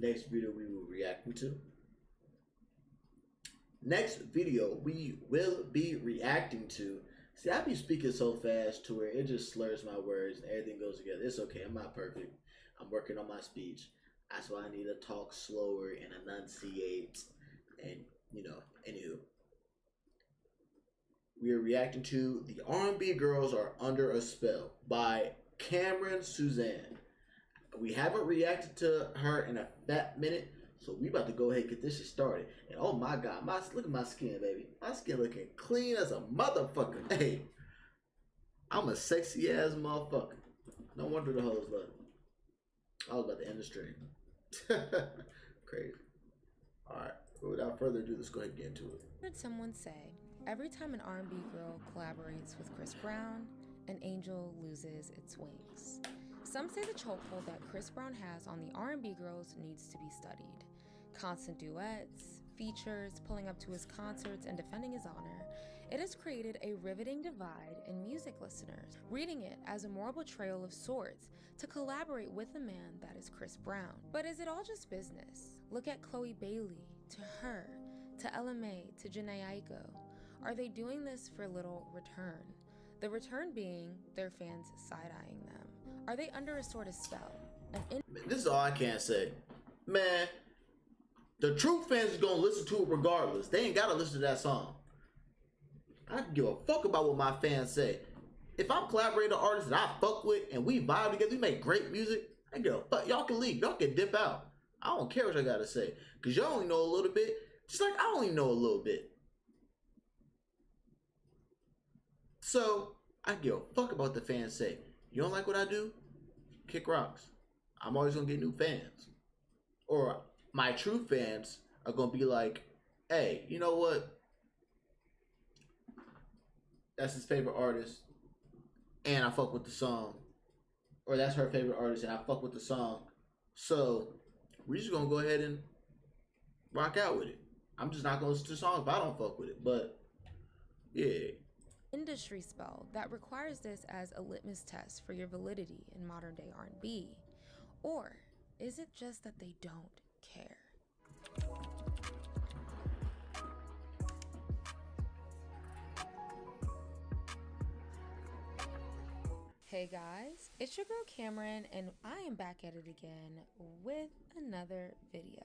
Next video we will reacting to. Next video we will be reacting to. See, I be speaking so fast to where it just slurs my words and everything goes together. It's okay. I'm not perfect. I'm working on my speech. That's why I need to talk slower and enunciate. And anywho, we are reacting to "The R&B Girls Are Under a Spell" by Cameron Suzanne. We haven't reacted to her in a fat minute, so we about to go ahead and get this shit started. And oh my god, look at my skin, baby. My skin looking clean as a motherfucker. Hey, I'm a sexy ass motherfucker. No wonder the hoes love me. I was about to end the stream. Crazy. Alright, without further ado, let's go ahead and get into it. I heard someone say, every time an R&B girl collaborates with Chris Brown, an angel loses its wings. Some say the chokehold that Chris Brown has on the R&B girls needs to be studied. Constant duets, features, pulling up to his concerts, and defending his honor, it has created a riveting divide in music listeners, reading it as a moral betrayal of sorts to collaborate with a man that is Chris Brown. But is it all just business? Look at Chloe Bailey, to her, to LMA, to Jhené Aiko. Are they doing this for little return? The return being their fans side-eyeing them. Are they under a sort of spell? This is all I can say. Man, the true fans is gonna listen to it regardless. They ain't gotta listen to that song. I don't give a fuck about what my fans say. If I'm collaborating with artists that I fuck with and we vibe together, we make great music, I don't give a fuck. Y'all can leave. Y'all can dip out. I don't care what I gotta say. Cause y'all only know a little bit. Just like I only know a little bit. So, I give a fuck about the fans say. You don't like what I do? Kick rocks. I'm always gonna get new fans. Or my true fans are gonna be like, hey, you know what? That's his favorite artist, and I fuck with the song. Or that's her favorite artist, and I fuck with the song. So, we're just gonna go ahead and rock out with it. I'm just not gonna listen to the song if I don't fuck with it. But, yeah. Industry spell that requires this as a litmus test for your validity in modern day R&B? Or is it just that they don't care? Hey guys, it's your girl Cameron and I am back at it again with another video.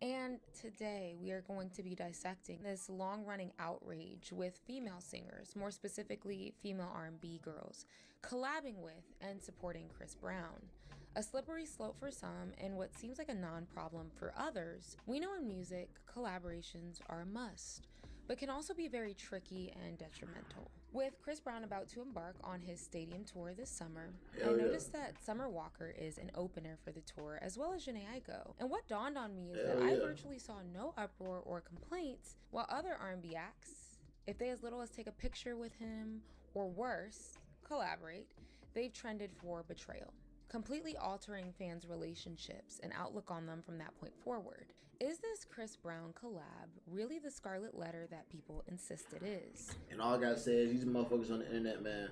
And today we are going to be dissecting this long-running outrage with female singers, more specifically female R&B girls, collabing with and supporting Chris Brown. A slippery slope for some and what seems like a non-problem for others. We know in music, collaborations are a must, but can also be very tricky and detrimental. With Chris Brown about to embark on his stadium tour this summer, I noticed that Summer Walker is an opener for the tour, as well as Jhené Aiko. And what dawned on me is that I virtually saw no uproar or complaints, while other R&B acts, if they as little as take a picture with him, or worse, collaborate, they've trended for betrayal, completely altering fans' relationships and outlook on them from that point forward. Is this Chris Brown collab really the scarlet letter that people insist it is? And all I gotta say is these motherfuckers on the internet, man.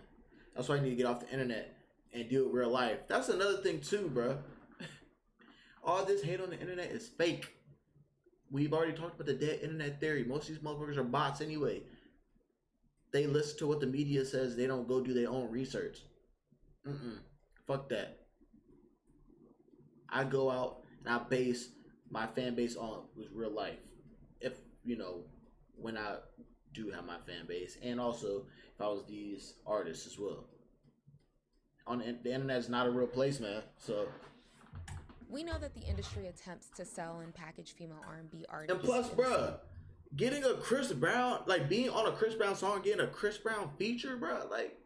That's why I need to get off the internet and deal with real life. That's another thing too, bro. All this hate on the internet is fake. We've already talked about the dead internet theory. Most of these motherfuckers are bots anyway. They listen to what the media says. They don't go do their own research. Fuck that. I go out and I base my fan base on with real life. If, when I do have my fan base. And also, if I was these artists as well. The internet is not a real place, man. So... We know that the industry attempts to sell and package female R&B artists. And plus, bruh, getting a Chris Brown, like being on a Chris Brown song, getting a Chris Brown feature, bruh, like,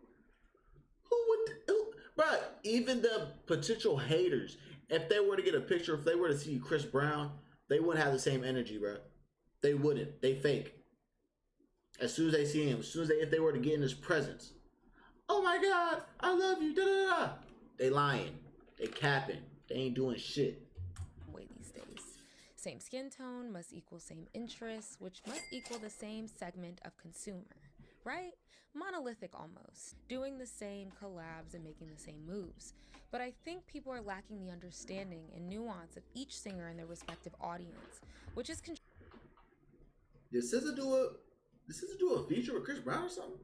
bruh, even the potential haters, if they were to get a picture, if they were to see Chris Brown, they wouldn't have the same energy, bruh. They wouldn't. They fake. As soon as they see him, if they were to get in his presence, oh my God, I love you, da da da. They lying. They capping. They ain't doing shit. Way these days. Same skin tone must equal same interests, which must equal the same segment of consumer. right? Monolithic almost, doing the same collabs and making the same moves. But I think people are lacking the understanding and nuance of each singer and their respective audience, which is Did SZA do a feature with Chris Brown or something?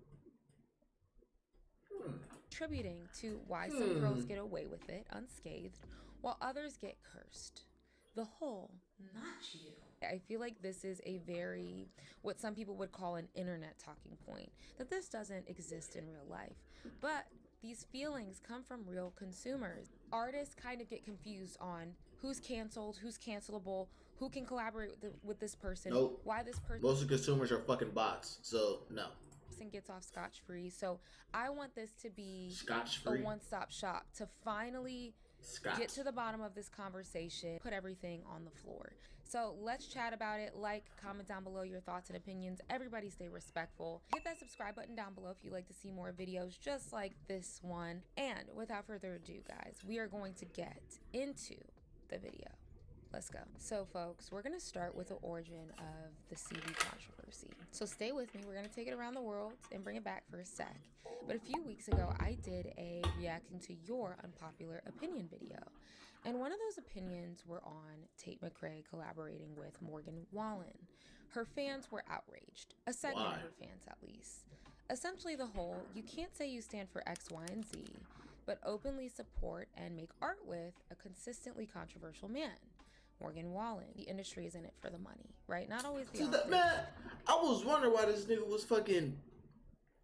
contributing to why some girls get away with it unscathed while others get cursed. The whole, not you. I feel like this is a very, what some people would call an internet talking point, that this doesn't exist in real life. But these feelings come from real consumers. Artists kind of get confused on who's canceled, who's cancelable, who can collaborate with this person, Nope. why this person. Most of the consumers are fucking bots, so no. Gets off scotch-free. So I want this to be Scotch-free. a one-stop shop to finally get to the bottom of this conversation, put everything on the floor. So let's chat about it. Like, comment down below your thoughts and opinions. Everybody stay respectful. Hit that subscribe button down below if you'd like to see more videos just like this one. And without further ado, guys, we are going to get into the video. Let's go. So folks, we're gonna start with the origin of the CD controversy. So stay with me, we're gonna take it around the world and bring it back for a sec. But a few weeks ago, I did a reacting to your unpopular opinion video. And one of those opinions were on Tate McRae collaborating with Morgan Wallen. Her fans were outraged, a segment of her fans at least. Essentially the whole, you can't say you stand for X, Y, and Z, but openly support and make art with a consistently controversial man. Morgan Wallen. The industry is in it for the money, right? Not always the opposite. Man, I was wondering why this nigga was fucking...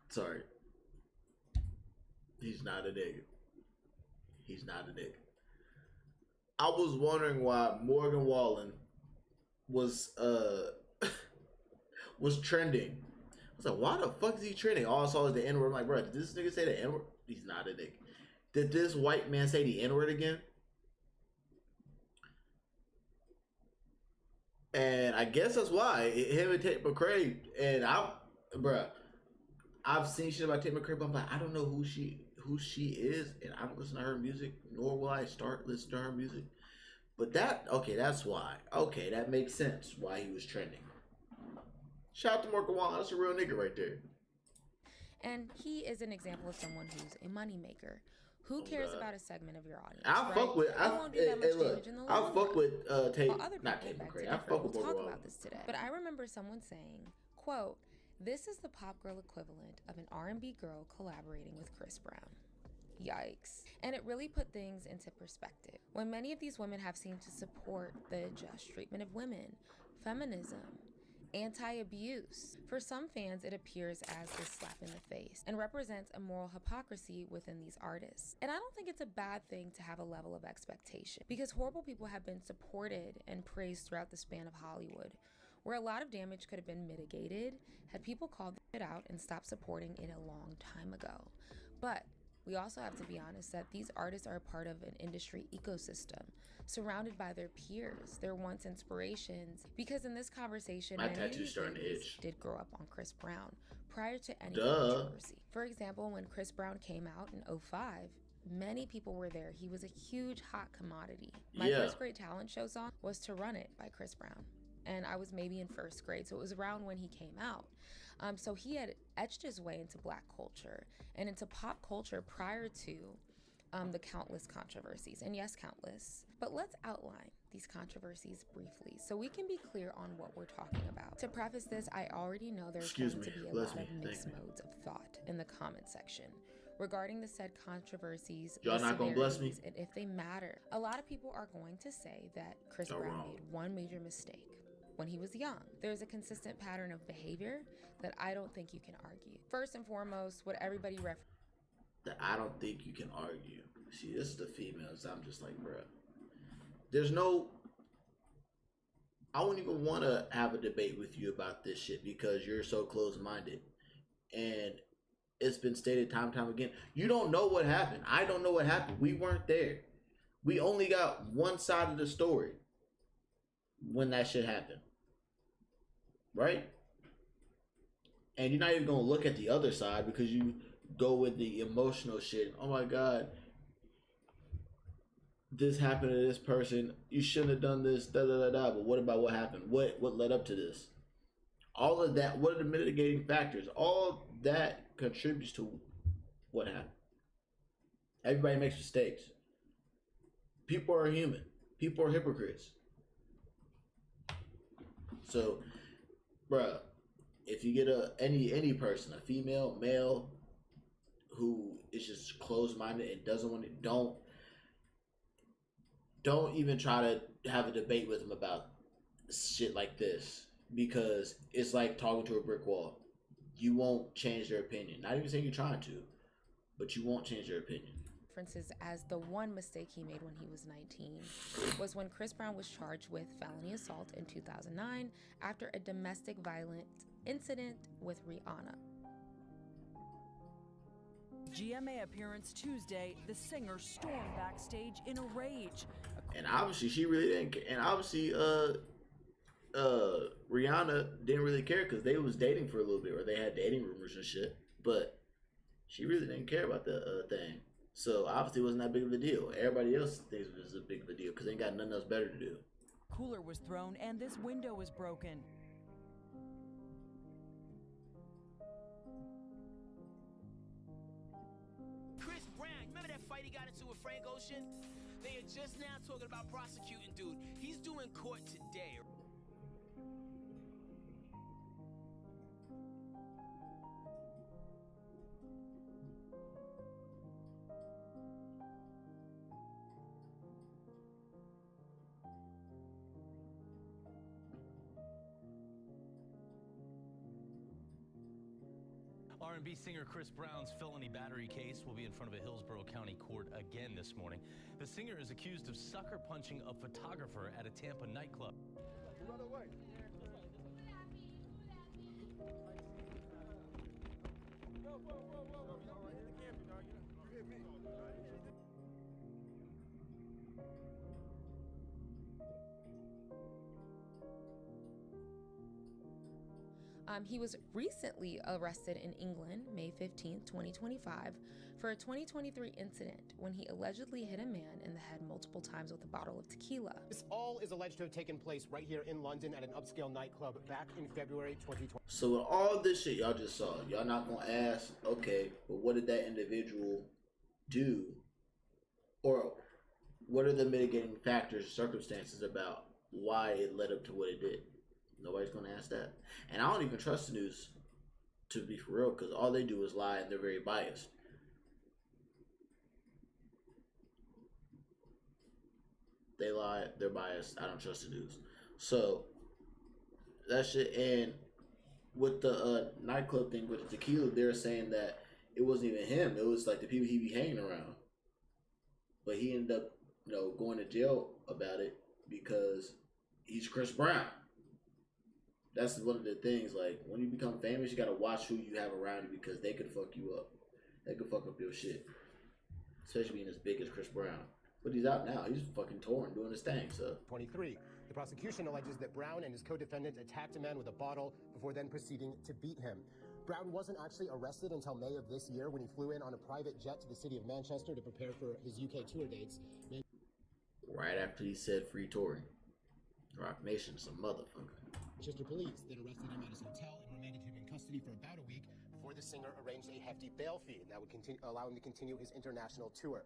Sorry. He's not a nigga. He's not a nigga. I was wondering why Morgan Wallen was was trending. I was like, why the fuck is he trending? All I saw was the N-word. I'm like, bro, did this nigga say the N-word? He's not a nigga. Did this white man say the N-word again? And I guess that's why him and Tate McRae, and I've seen shit about Tate McRae, but I'm like, I don't know who she is, and I don't listen to her music, nor will I start listening to her music. But that's why. Okay, that makes sense why he was trending. Shout out to Morgan Wallen, that's a real nigga right there. And he is an example of someone who's a moneymaker. Who cares about a segment of your audience? I fuck with. I fuck with Tate. Not Tate McRae. I fuck with. We'll talk about this today. But I remember someone saying, "quote This is the pop girl equivalent of an R&B girl collaborating with Chris Brown." Yikes. And it really put things into perspective. When many of these women have seemed to support the just treatment of women, feminism, anti-abuse. For some fans, it appears as a slap in the face and represents a moral hypocrisy within these artists. And I don't think it's a bad thing to have a level of expectation, because horrible people have been supported and praised throughout the span of Hollywood, where a lot of damage could have been mitigated had people called it out and stopped supporting it a long time ago. But we also have to be honest that these artists are a part of an industry ecosystem, surrounded by their peers, their once inspirations. Because in this conversation, many of these ladies did grow up on Chris Brown prior to any controversy. For example, when Chris Brown came out in 2005, many people were there. He was a huge hot commodity. My first grade talent show song was To Run It by Chris Brown. And I was maybe in first grade, so it was around when he came out. So he had etched his way into Black culture and into pop culture prior to the countless controversies. And yes, countless. But let's outline these controversies briefly so we can be clear on what we're talking about. To preface this, I already know there's going to be a lot of mixed modes of thought in the comment section regarding the said controversies, y'all not gonna bless me, and if they matter. A lot of people are going to say that Chris Brown made one major mistake when he was young. There's a consistent pattern of behavior that I don't think you can argue. First and foremost, what everybody that I don't think you can argue. See, this is the females. I'm just like, bruh. There's no... I wouldn't even want to have a debate with you about this shit because you're so close-minded. And it's been stated time and time again. You don't know what happened. I don't know what happened. We weren't there. We only got one side of the story when that shit happened. Right? And you're not even going to look at the other side because you go with the emotional shit. Oh my God. This happened to this person. You shouldn't have done this. Da da da da. But what about what happened? What led up to this? All of that. What are the mitigating factors? All that contributes to what happened. Everybody makes mistakes. People are human. People are hypocrites. So, bruh, if you get any person, a female, male, who is just closed minded and doesn't want to, don't even try to have a debate with them about shit like this, because it's like talking to a brick wall. You won't change their opinion. Not even saying you're trying to, but you won't change their opinion. References as the one mistake he made when he was 19 was when Chris Brown was charged with felony assault in 2009 after a domestic violence incident with Rihanna. GMA appearance Tuesday, the singer stormed backstage in a rage. And obviously she really didn't. And obviously, Rihanna didn't really care because they was dating for a little bit, or they had dating rumors and shit. But she really didn't care about the thing. So obviously it wasn't that big of a deal. Everybody else thinks it was a big of a deal because they ain't got nothing else better to do. Cooler was thrown and this window was broken. Chris Brown, remember that fight he got into with Frank Ocean? They are just now talking about prosecuting dude. He's doing court today. R&B singer Chris Brown's felony battery case will be in front of a Hillsborough County court again this morning. The singer is accused of sucker punching a photographer at a Tampa nightclub. Run away. He was recently arrested in England, May 15, 2025, for a 2023 incident when he allegedly hit a man in the head multiple times with a bottle of tequila. This all is alleged to have taken place right here in London at an upscale nightclub back in February 2020. So with all this shit y'all just saw, y'all not gonna ask, okay, but what did that individual do? Or what are the mitigating factors, circumstances about why it led up to what it did? Nobody's gonna ask that. And I don't even trust the news, to be for real, because all they do is lie and they're very biased. They lie, they're biased. I don't trust the news. So that shit. And with the nightclub thing with the tequila, they're saying that it wasn't even him. It was like the people he be hanging around. But he ended up, going to jail about it because he's Chris Brown. That's one of the things, like, when you become famous, you gotta watch who you have around you because they could fuck you up. They could fuck up your shit. Especially being as big as Chris Brown. But he's out now. He's fucking touring, doing his thing, so. 23. The prosecution alleges that Brown and his co-defendant attacked a man with a bottle before then proceeding to beat him. Brown wasn't actually arrested until May of this year when he flew in on a private jet to the city of Manchester to prepare for his UK tour dates. Right after he said free touring. Rock Nation's a motherfucker. Manchester police then arrested him at his hotel and remanded him in custody for about a week before the singer arranged a hefty bail fee that would allow him to continue his international tour.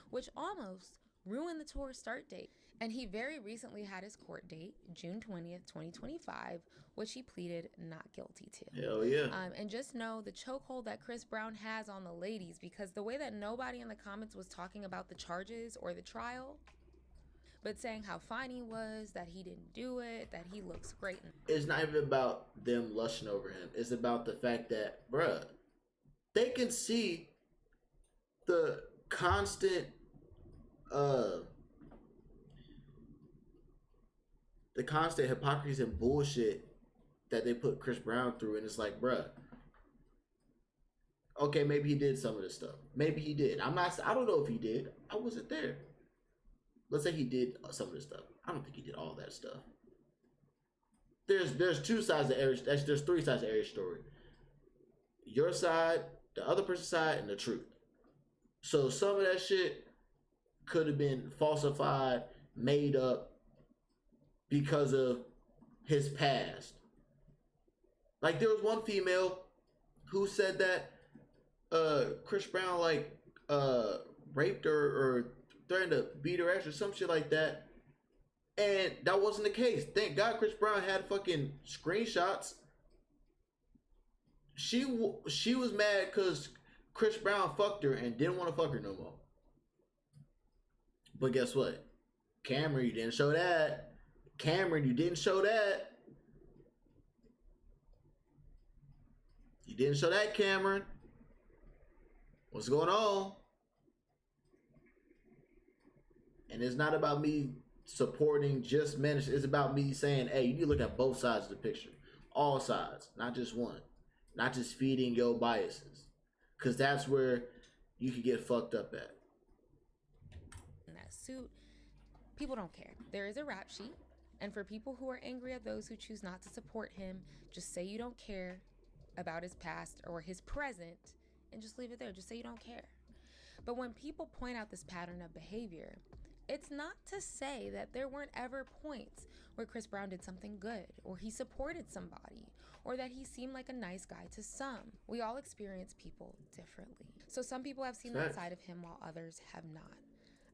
Which almost ruined the tour start date. And he very recently had his court date, June 20th, 2025, which he pleaded not guilty to. Hell yeah. And just know the chokehold that Chris Brown has on the ladies, because the way that nobody in the comments was talking about the charges or the trial, but saying how fine he was, that he didn't do it, that he looks great. It's not even about them lusting over him. It's about the fact that, bruh, they can see the constant, hypocrisy and bullshit that they put Chris Brown through. And it's like, bruh, okay, maybe he did some of this stuff. Maybe he did. I don't know if he did. I wasn't there. Let's say he did some of this stuff. I don't think he did all that stuff. There's two sides of every. There's three sides of every story. Your side, the other person's side, and the truth. So some of that shit could have been falsified, made up because of his past. Like there was one female who said that Chris Brown like raped her or threatened to beat her ass or some shit like that. And that wasn't the case. Thank God Chris Brown had fucking screenshots. She was mad because Chris Brown fucked her and didn't want to fuck her no more. But guess what? Cameron, you didn't show that. Cameron, you didn't show that. You didn't show that, Cameron. What's going on? And it's not about me supporting just men. It's about me saying, hey, you need to look at both sides of the picture. All sides, not just one. Not just feeding your biases. Because that's where you can get fucked up at. In that suit, people don't care. There is a rap sheet. And for people who are angry at those who choose not to support him, just say you don't care about his past or his present and just leave it there. Just say you don't care. But when people point out this pattern of behavior, it's not to say that there weren't ever points where Chris Brown did something good, or he supported somebody, or that he seemed like a nice guy to some. We all experience people differently. So some people have seen that side of him while others have not.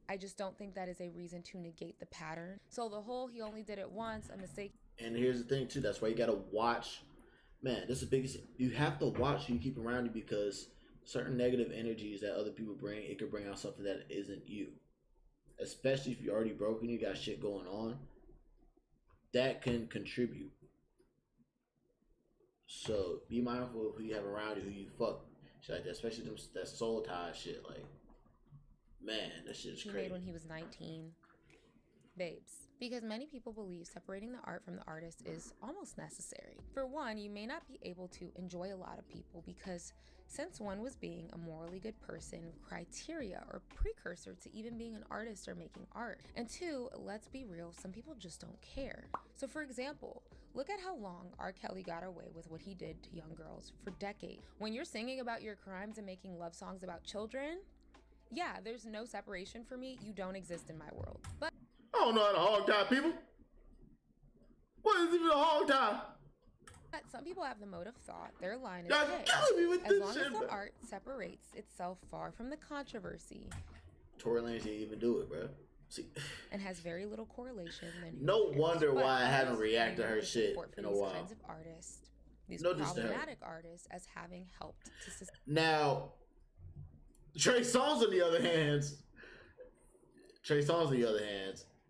I just don't think that is a reason to negate the pattern. So the whole he only did it once, a mistake. And here's the thing too, that's why you gotta watch. Man, this is the biggest. You have to watch who you keep around you, because certain negative energies that other people bring, it could bring out something that isn't you. Especially if you're already broken, you got shit going on. That can contribute. So be mindful of who you have around you, who you fuck. Shit like that, especially them, that soul tie shit. Like, man, that shit's crazy. He made when he was 19. Babes. Because many people believe separating the art from the artist is almost necessary. For one, you may not be able to enjoy a lot of people because since one was being a morally good person, criteria or precursor to even being an artist or making art. And two, let's be real, some people just don't care. So for example, look at how long R. Kelly got away with what he did to young girls for decades. When you're singing about your crimes and making love songs about children, yeah, there's no separation for me. You don't exist in my world. But I don't know how to hog tie people. What is even a hog tie? some people have the mode of thought. Their line is, Y'all hey, killing me with as this long shit, as the bro. art separates itself far from the controversy Tory Lanez didn't even do it, bro. See, and has very little correlation, then who no cares? wonder But why I haven't there's reacted to her limited shit support for in a these while. kinds of artists, these No diss to her. problematic artists, as having helped to sustain Now, Trey Songz on the other hand,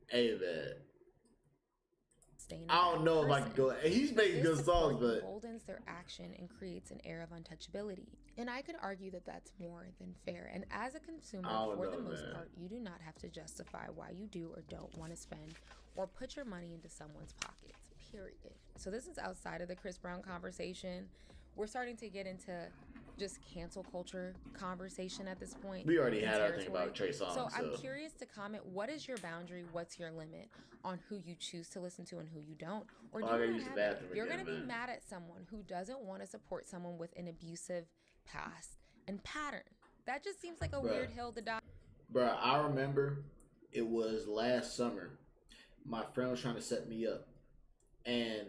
hey man, I don't know if I can go. He's making good songs, but emboldens their action and creates an air of untouchability. And I could argue that that's more than fair. And as a consumer, for the most part, you do not have to justify why you do or don't want to spend or put your money into someone's pockets, period. So this is outside of the Chris Brown conversation. We're starting to get into just cancel culture conversation at this point. we already had our thing about Trey Songz. So I'm curious to comment, what is your boundary? What's your limit on who you choose to listen to and who you don't? Or do you not have it? You're going to be mad at someone who doesn't want to support someone with an abusive past and pattern. That just seems like a weird hill to die. Bruh, I remember it was last summer. My friend was trying to set me up. And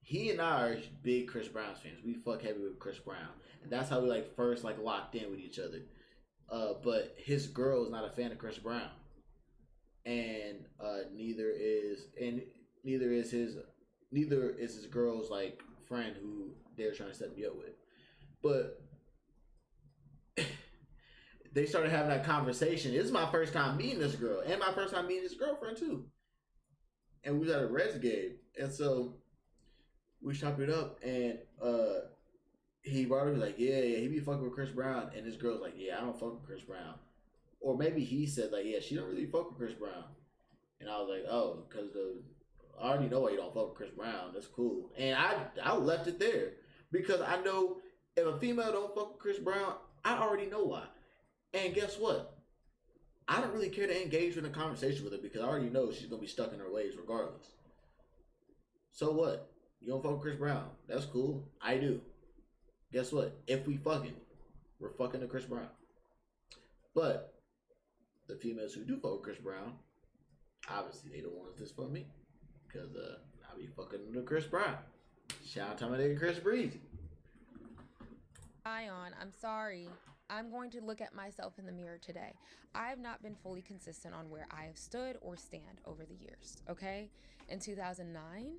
he and I are big Chris Brown fans. We fuck heavy with Chris Brown. And that's how we first locked in with each other. But his girl is not a fan of Chris Brown. And neither is his girl's friend who they're trying to set me up with. But they started having that conversation. This is my first time meeting this girl, and my first time meeting his girlfriend too. And we was at a Reds game, and so we chopped it up, and he brought up, like, yeah, he be fucking with Chris Brown, and his girl's like, yeah, I don't fuck with Chris Brown. Or maybe he said, yeah, she don't really fuck with Chris Brown. And I was like, oh, because I already know why you don't fuck with Chris Brown. That's cool. And I left it there. Because I know if a female don't fuck with Chris Brown, I already know why. And guess what? I don't really care to engage in a conversation with her because I already know she's going to be stuck in her ways regardless. So what? You don't fuck with Chris Brown. That's cool. I do. Guess what? If we fucking, we're fucking to Chris Brown. But the females who do fuck with Chris Brown, obviously they don't want this for me. Because I be fucking to Chris Brown. Shout out to my nigga Chris Breezy. Ion, I'm sorry. I'm going to look at myself in the mirror today. I have not been fully consistent on where I have stood or stand over the years, okay? In 2009,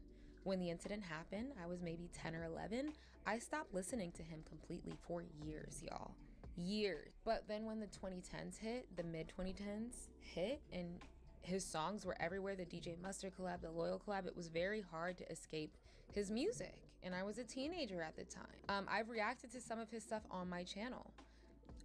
when the incident happened, I was maybe 10 or 11. I stopped listening to him completely for years, y'all. Years. But then when the 2010s hit, the mid 2010s hit, and his songs were everywhere, the DJ Mustard collab, the Loyal collab, it was very hard to escape his music. And I was a teenager at the time. I've reacted to some of his stuff on my channel.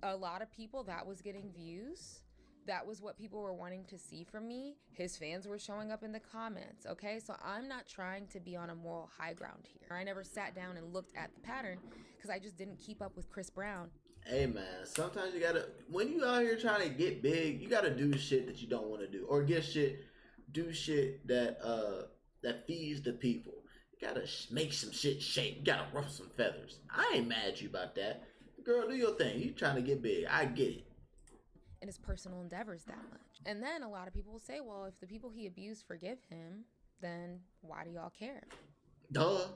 A lot of people, that was getting views. That was what people were wanting to see from me. His fans were showing up in the comments, okay? So I'm not trying to be on a moral high ground here. I never sat down and looked at the pattern because I just didn't keep up with Chris Brown. Hey man, sometimes you gotta, when you out here trying to get big, you gotta do shit that you don't want to do, or do shit that feeds the people. You gotta make some shit shake. You gotta ruffle some feathers. I ain't mad at you about that. Girl, do your thing. You trying to get big. I get it. In his personal endeavors that much. And then a lot of people will say, well, if the people he abused forgive him, then why do y'all care? Duh.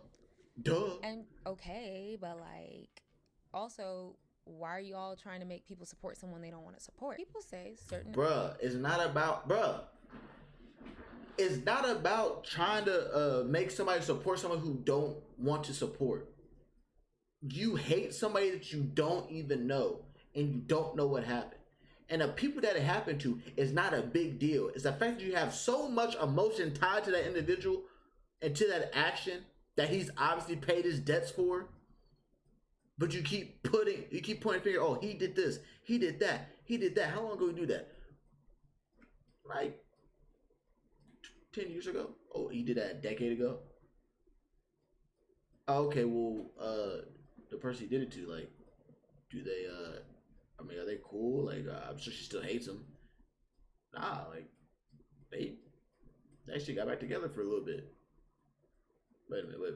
And okay, but like, also, why are you all trying to make people support someone they don't want to support? People say certain... It's not about trying to make somebody support someone who don't want to support. You hate somebody that you don't even know, and you don't know what happened. And the people that it happened to is not a big deal. It's the fact that you have so much emotion tied to that individual and to that action that he's obviously paid his debts for. But you keep pointing finger, oh, he did this, he did that. How long ago did you do that? Like 10 years ago? Oh, he did that a decade ago? Oh, okay, well, the person he did it to, like, do they, are they cool? Like, I'm sure she still hates him. Nah, like, they actually got back together for a little bit. Wait a minute.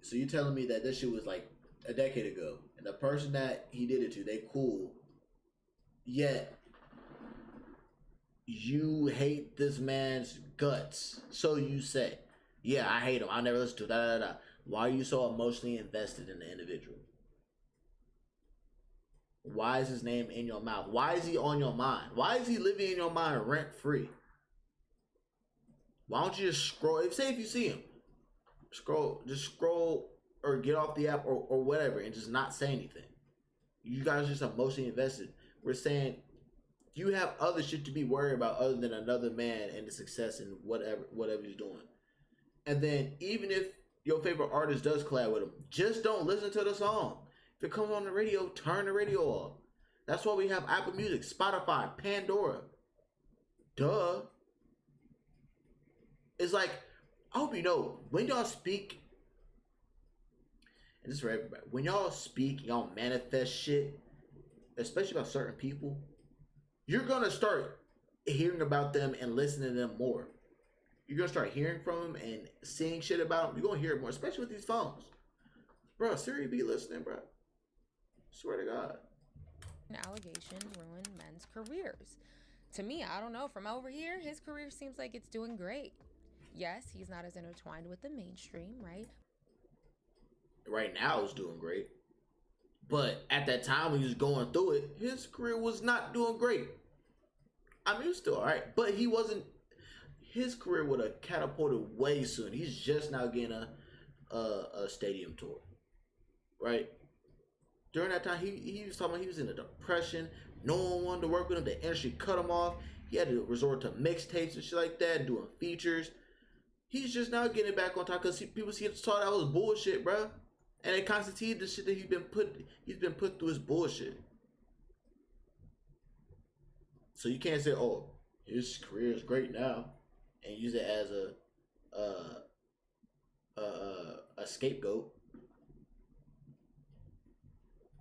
So you telling me that this shit was like a decade ago, and the person that he did it to, they cool, yet you hate this man's guts. So you say, yeah, I hate him. I'll never listen to it. Why are you so emotionally invested in the individual? Why is his name in your mouth? Why is he on your mind? Why is he living in your mind rent free? Why don't you just scroll? Say if you see him, just scroll or get off the app or whatever and just not say anything. You guys are just emotionally invested. We're saying you have other shit to be worried about other than another man and the success and whatever he's doing. And then even if your favorite artist does collab with him, just don't listen to the song. If it comes on the radio, turn the radio off. That's why we have Apple Music, Spotify, Pandora. Duh. It's like, I hope you know, when y'all speak, and this is for everybody, when y'all speak, y'all manifest shit, especially about certain people, you're going to start hearing about them and listening to them more. You're going to start hearing from them and seeing shit about them. You're going to hear it more, especially with these phones. Bro, Siri be listening, bro. Swear to God. An allegation ruined men's careers. To me, I don't know, from over here, his career seems like it's doing great. Yes, he's not as intertwined with the mainstream, right? Right now, it's doing great. But at that time when he was going through it, his career was not doing great. I mean, it was still all right, but he wasn't. His career would have catapulted way soon. He's just now getting a stadium tour, right? During that time, he was talking about he was in a depression. No one wanted to work with him. The industry cut him off. He had to resort to mixtapes and shit like that, doing features. He's just now getting back on top because people saw that was bullshit, bro. And it constituted the shit that he's been put through his bullshit. So you can't say, oh, his career is great now, and use it as a scapegoat.